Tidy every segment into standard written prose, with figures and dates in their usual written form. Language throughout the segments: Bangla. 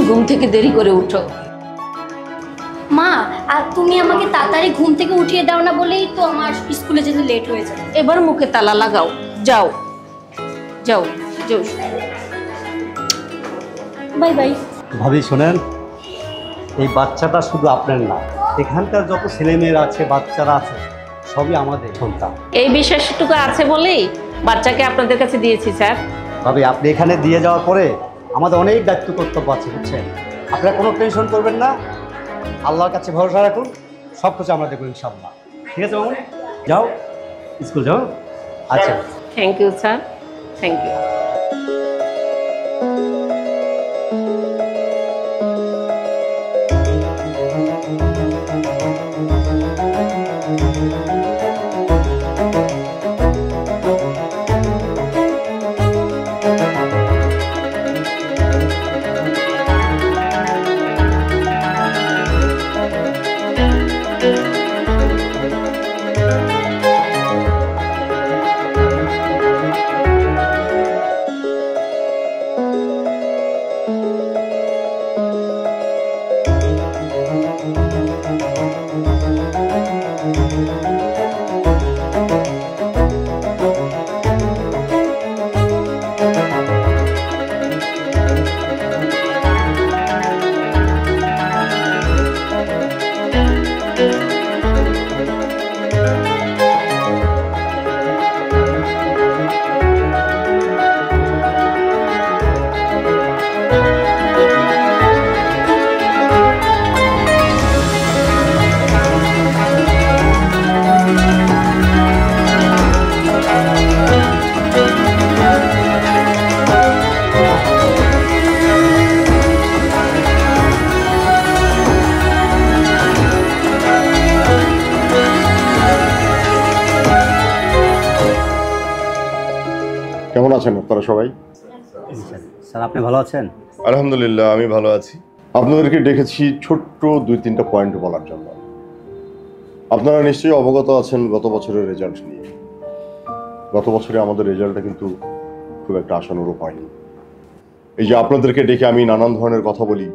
ঘুম থেকে দেরি করে উঠো। মা, আর তুমি আমাকে তাড়াতাড়ি ঘুম থেকে উঠিয়ে দাও না বলেই তো আমার স্কুলে যেতে লেট হয়ে যায়। এবার মুখে তালা লাগাও, যাও যাও যাও। Bye bye. ভাবি শোনেন, এই বাচ্চাটা শুধু আপনার না, এখানকার যত ছেলেমেয়েরা আছে, বাচ্চারা আছে, সবই আমাদের সন্তান। এই বিশ্বাসটুকু আছে বলেই বাচ্চাকে আপনাদের কাছে দিয়েছি স্যার। ভাবি আপনি এখানে দিয়ে যাওয়ার পরে আমাদের অনেক দায়িত্ব কর্তব্য আছে, বুঝছেন? আপনারা কোনো টেনশন করবেন না, আল্লাহর কাছে ভরসা রাখুন, সব কিছু আমরা দেখবো ইনশাআল্লাহ। ঠিক আছে মামুন, যাও স্কুল যাও। আচ্ছা, thank you sir, thank you. কেমন আছেন আপনারা সবাই? স্যার আপনি ভালো আছেন? আলহামদুলিল্লাহ, আমি ভালো আছি। আপনাদেরকে ডেকেছি ছোট্ট 2-3টা পয়েন্ট বলার জন্য। আপনারা নিশ্চয়ই অবগত আছেন গত বছরের রেজাল্ট নিয়ে। গত বছরে আমাদের রেজাল্টটা কিন্তু খুব একটা আশানুরূপ হয়নি। এই যে আপনাদেরকে ডেকে আমি নানান ধরনের কথা বলি,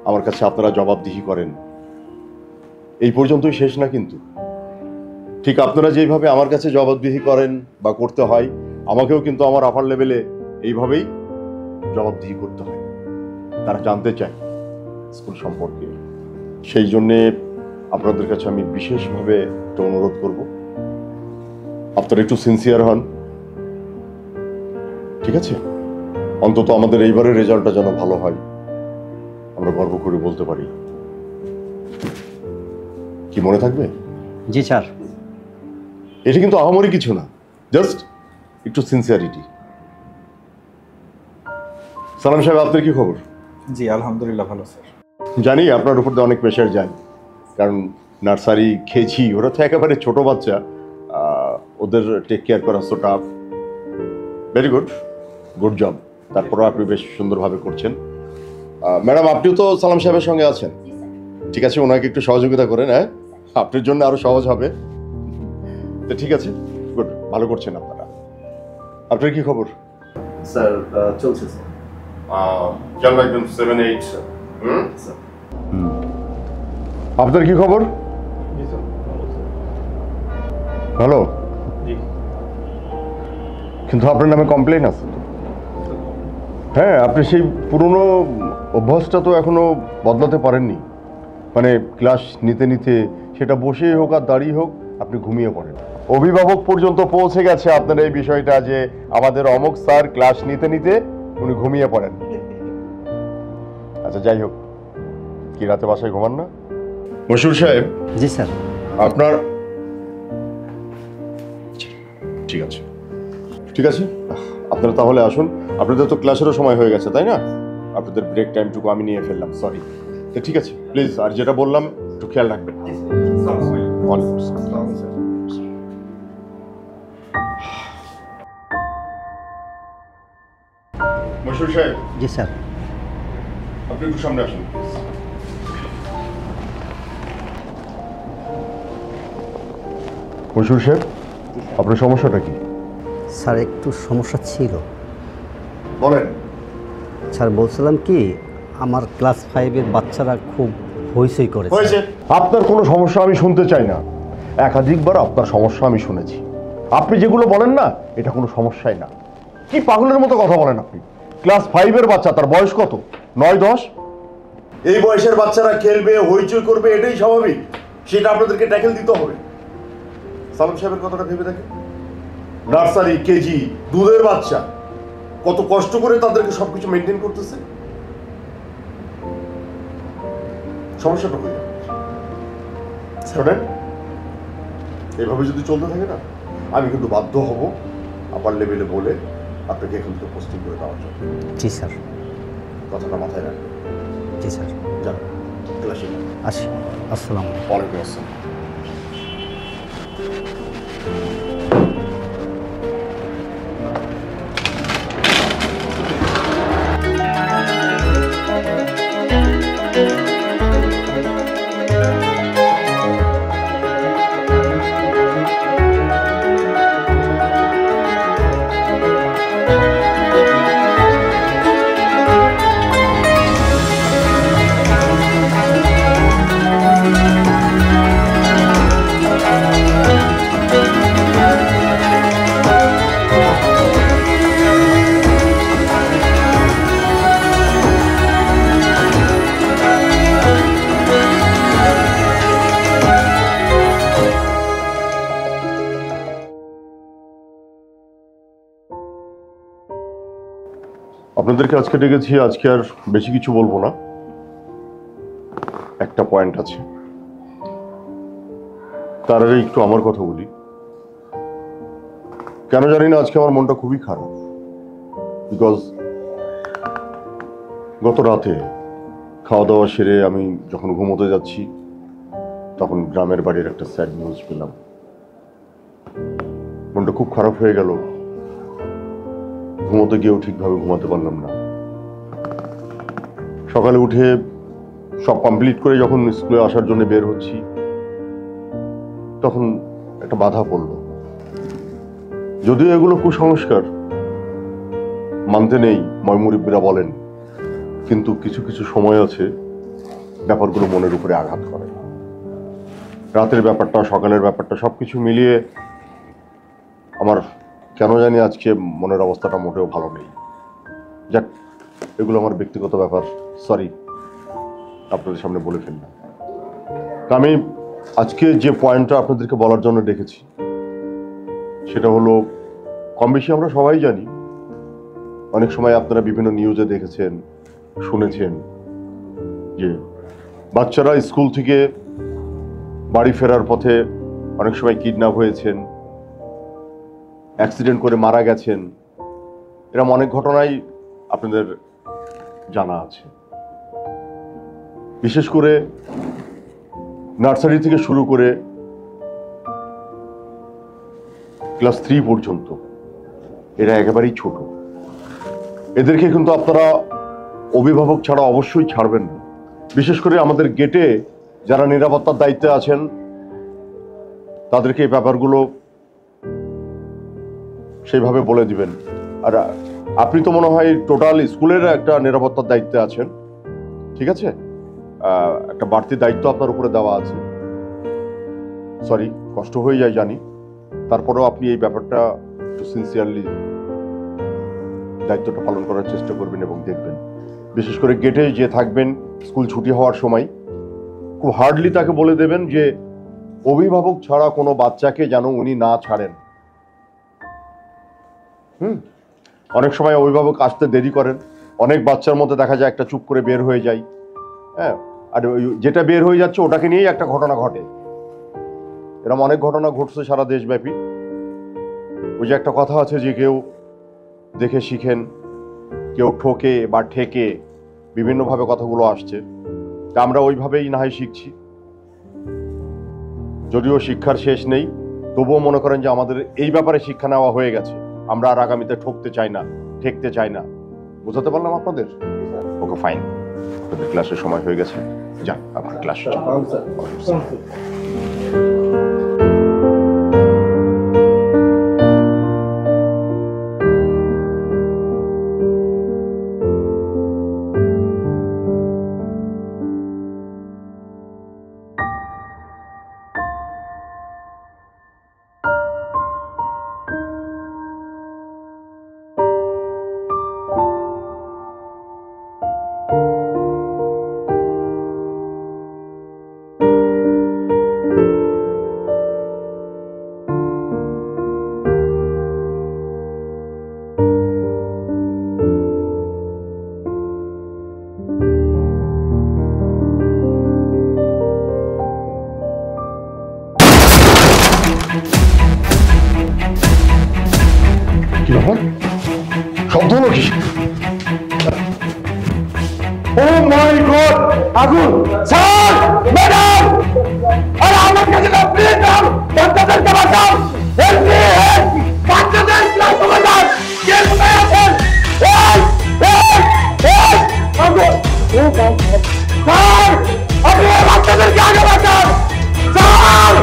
আমার কাছে আপনারা জবাবদিহি করেন, এই পর্যন্তই শেষ না কিন্তু। ঠিক আপনারা যেইভাবে আমার কাছে জবাবদিহি করেন বা করতে হয়, আমাকেও কিন্তু আমার আপার লেভেলে এইভাবেই জবাবদিহি করতে হয়। তারা জানতে চায় স্কুল সম্পর্কে। সেই জন্যে আপনাদের কাছে আমি বিশেষভাবে একটা অনুরোধ করব, আপনারা একটু সিনসিয়ার হন, ঠিক আছে? অন্তত আমাদের এইবারের রেজাল্টটা যেন ভালো হয়, আমরা গর্ব করে বলতে পারি। কি মনে থাকবে? জি স্যার। এটা কিন্তু আহামরি কিছু না, জাস্ট একটু সিনসিয়ারিটি। সালাম সাহেব, আপনার কি খবর? জি আলহামদুলিল্লাহ ভালো স্যার। জানি আপনার উপর দিয়ে অনেক প্রেশার যায়, কারণ নার্সারি খেয়েছি, ওরা তো একেবারে ছোট বাচ্চা, ওদের টেক কেয়ার করা so tough. Very good, good job. তারপরেও আপনি বেশ সুন্দরভাবে করছেন। ম্যাডাম, আপনিও তো সালাম সাহেবের সঙ্গে আছেন, ঠিক আছে? ওনাকে একটু সহযোগিতা করেন, হ্যাঁ, আপনার জন্য আরো সহজ হবে। তো ঠিক আছে, গুড, ভালো করছেন আপনারা। আপনার কি খবর? স্যার চলছে স্যার। খেয়াল রাখবেন 7-8। আপনার কি খবর? ভালো, কিন্তু আপনার নামে কমপ্লেন আছে তো? হ্যাঁ, আপনি সেই পুরনো অভ্যাসটা তো এখনো বদলাতে পারেননি। মানে ক্লাস নিতে নিতে, সেটা বসেই হোক আর দাঁড়িয়ে হোক, আপনি ঘুমিয়ে পড়েন। অভিভাবক পর্যন্ত পৌঁছে গেছে আপনার এই বিষয়টা যে আমাদের অমুক স্যার ক্লাস নিতে নিতে উনি ঘুমিয়ে পড়েন। আচ্ছা যাই হোক, কি রাতে বাসায় ঘুমান না? মশিউর সাহেব। জি স্যার। আপনার ঠিক আছে, ঠিক আছে, আপনারা তাহলে আসুন। আপনাদের তো ক্লাসেরও সময় হয়ে গেছে, তাই না? আপনাদের ব্রেক টাইমটুকু আমি নিয়ে ফেললাম, সরি। তো ঠিক আছে, প্লিজ, আর যেটা বললাম একটু খেয়াল রাখবেন। মশিউর সাহেব। জি স্যার। আপনি একটু সামনে আসুন। মশিউর সাহেব, আপনার সমস্যাটা কি? স্যার একটু সমস্যা ছিল। বলেন। স্যার বলছিলাম কি আমার ক্লাস 5-এর বাচ্চারা খুব হইচই করেছে। হয়েছে, আপনার কোনো সমস্যা আমি শুনতে চাই না। একাধিকবার আপনার সমস্যা আমি শুনেছি। আপনি যেগুলো বলেন না, এটা কোনো সমস্যাই না। কি পাগলের মতো কথা বলেন আপনি? ক্লাস 5-এর বাচ্চা, তার বয়স কত? 9-10? এই বয়সের বাচ্চারা খেলবে, হইচই করবে, এটাই স্বাভাবিক। সেটা আপনাদেরকে ট্যাকেল দিতে হবে। সালাম সাহেবের কথাটা ভেবে দেখেন। নার্সারি, কেজি, দুধের বাচ্চা, কত কষ্ট করে তাদেরকে সবকিছু মেনটেন করতেছে। সমস্যাটা হয়ে যাবে। শোনেন, এভাবে যদি চলতে থাকে না, আমি কিন্তু বাধ্য হব আপার লেভেলে বলে আপনাকে এখান থেকে পোস্টিং করে দেওয়ার জন্য। জি স্যার। কথাটা মাথায় রাখবেন। জি স্যার। যান ক্লাসে আসি। আসসালামু আলাইকুম। ওয়ালাইকুম আসসালাম। আপনাদেরকে আজকে ডেকেছি, আজকে আর বেশি কিছু বলবো না। একটা পয়েন্ট আছে, তার আগে একটু আমার কথা বলি। কেন জানি না আজকে আমার মনটা খুবই খারাপ, বিকজ গত রাতে খাওয়া দাওয়া সেরে আমি যখন ঘুমোতে যাচ্ছি, তখন গ্রামের বাড়ির একটা স্যাড নিউজ পেলাম। মনটা খুব খারাপ হয়ে গেল। ঘুমোতে গিয়েও ঠিকভাবে ঘুমাতে পারলাম না। সকালে উঠে সব কমপ্লিট করে যখন স্কুলে আসার জন্য বের হচ্ছি, তখন একটা বাধা পড়ল। যদিও এগুলো কুসংস্কার, মানতে নেই, ময়মুরিব্বিরা বলেন, কিন্তু কিছু কিছু সময় আছে ব্যাপারগুলো মনের উপরে আঘাত করে। রাতের ব্যাপারটা, সকালের ব্যাপারটা, সবকিছু মিলিয়ে আমার কেন জানি আজকে মনের অবস্থাটা মোটেও ভালো নেই। যাক, এগুলো আমার ব্যক্তিগত ব্যাপার, সরি, আপনাদের সামনে বলে ফেললাম। আমি আজকে যে পয়েন্টটা আপনাদেরকে বলার জন্য ডেকেছি, সেটা হলো, কম বেশি আমরা সবাই জানি, অনেক সময় আপনারা বিভিন্ন নিউজে দেখেছেন, শুনেছেন যে বাচ্চারা স্কুল থেকে বাড়ি ফেরার পথে অনেক সময় কিডন্যাপ হয়েছেন, অ্যাক্সিডেন্ট করে মারা গেছেন। এরকম অনেক ঘটনাই আপনাদের জানা আছে। বিশেষ করে নার্সারি থেকে শুরু করে ক্লাস 3 পর্যন্ত এরা একেবারেই ছোট। এদেরকে কিন্তু আপনারা অভিভাবক ছাড়া অবশ্যই ছাড়বেন না। বিশেষ করে আমাদের গেটে যারা নিরাপত্তার দায়িত্বে আছেন, তাদেরকে এই ব্যাপারগুলো সেইভাবে বলে দিবেন। আর আপনি তো মনে হয় টোটাল স্কুলের একটা নিরাপত্তার দায়িত্বে আছেন, ঠিক আছে? একটা বাড়তি দায়িত্ব আপনার উপরে দেওয়া আছে। সরি, কষ্ট হয়ে যায় জানি, তারপরেও আপনি এই ব্যাপারটা একটু সিনসিয়ারলি দায়িত্বটা পালন করার চেষ্টা করবেন এবং দেখবেন। বিশেষ করে গেটে যে থাকবেন স্কুল ছুটি হওয়ার সময়, খুব হার্ডলি তাকে বলে দেবেন যে অভিভাবক ছাড়া কোনো বাচ্চাকে যেন উনি না ছাড়েন। অনেক সময় অভিভাবক আসতে দেরি করেন, অনেক বাচ্চার মধ্যে দেখা যায় একটা চুপ করে বের হয়ে যায়, হ্যাঁ, আর যেটা বের হয়ে যাচ্ছে ওটাকে নিয়েই একটা ঘটনা ঘটে। এরকম অনেক ঘটনা ঘটছে সারা দেশব্যাপী। ওই যে একটা কথা আছে যে কেউ দেখে শিখেন, কেউ ঠকে বা ঠেকে, বিভিন্নভাবে কথাগুলো আসছে। তা আমরা ওইভাবেই না হয় শিখছি। যদিও শিক্ষার শেষ নেই, তবুও মনে করেন যে আমাদের এই ব্যাপারে শিক্ষা নেওয়া হয়ে গেছে। আমরা আর আগামীতে ঠকতে চাই না, ঠেকতে চাই না। বুঝাতে পারলাম আপনাদের? ওকে, ফাইন। আপনাদের ক্লাসের সময় হয়ে গেছে, যান আপনার ক্লাস। কি ব্যাপার? শব্দ হলো কি? ও মাই গড, আগুন! স্যার, ম্যাডাম, আরে আমার কাছে না, প্লিজ নাম, বাচ্চাদেরকে বাঁচাও! Help me, help! বাচ্চাদের ক্লাস বাঁচাও! কে কোথায় আছেন? হেল্প! হেল্প! হেল্প! আগুন! ও মাই গড! স্যার, আপনি এই বাচ্চাদেরকে আগে বাঁচান! স্যার!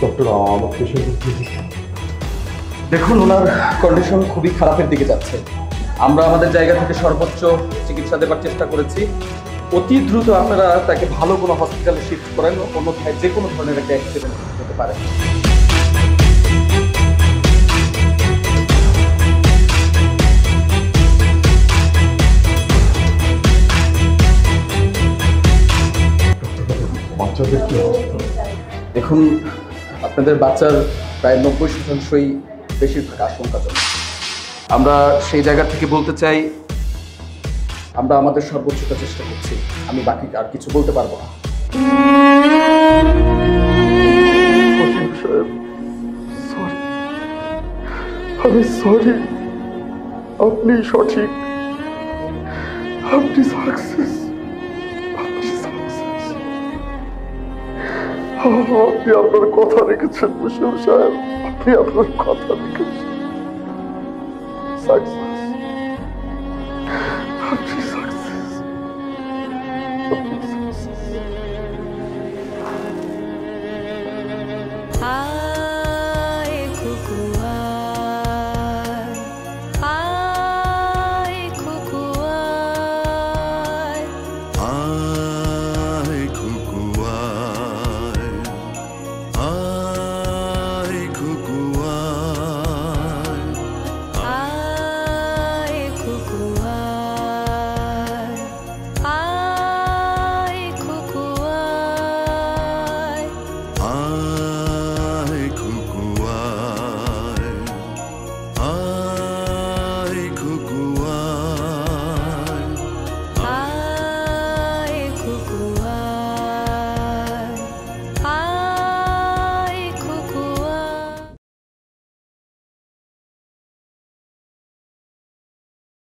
ডক্টর আমার পেশেন্ট দেখুন ওনার কন্ডিশন খুবই খারাপের দিকে যাচ্ছে। আমরা আমাদের জায়গা থেকে সর্বোচ্চ চিকিৎসা দেওয়ার চেষ্টা করেছি। অতি দ্রুত আপনারা তাকে ভালো কোনো হসপিটালে শিফট করেন, অন্যথায় যে কোনো ধরনের একটা অ্যাক্সিডেন্ট হতে পারে। বাচ্চাদের কি অবস্থা? দেখুন আপনাদের বাচ্চার প্রায় 90%ই বেশিরভাগ আশঙ্কাজনক। আমরা সেই জায়গা থেকে বলতে চাই আমরা আমাদের সর্বোচ্চটা চেষ্টা করছি। আমি বাকি আর কিছু বলতে পারবো না। আমি সরি, আপনি সঠিক, আপনি সাকসেস, আপনি আপনার কথা রেখেছেন মুশারফ সাহেব, আপনি আপনার কথা রেখেছেন। সাকসেস।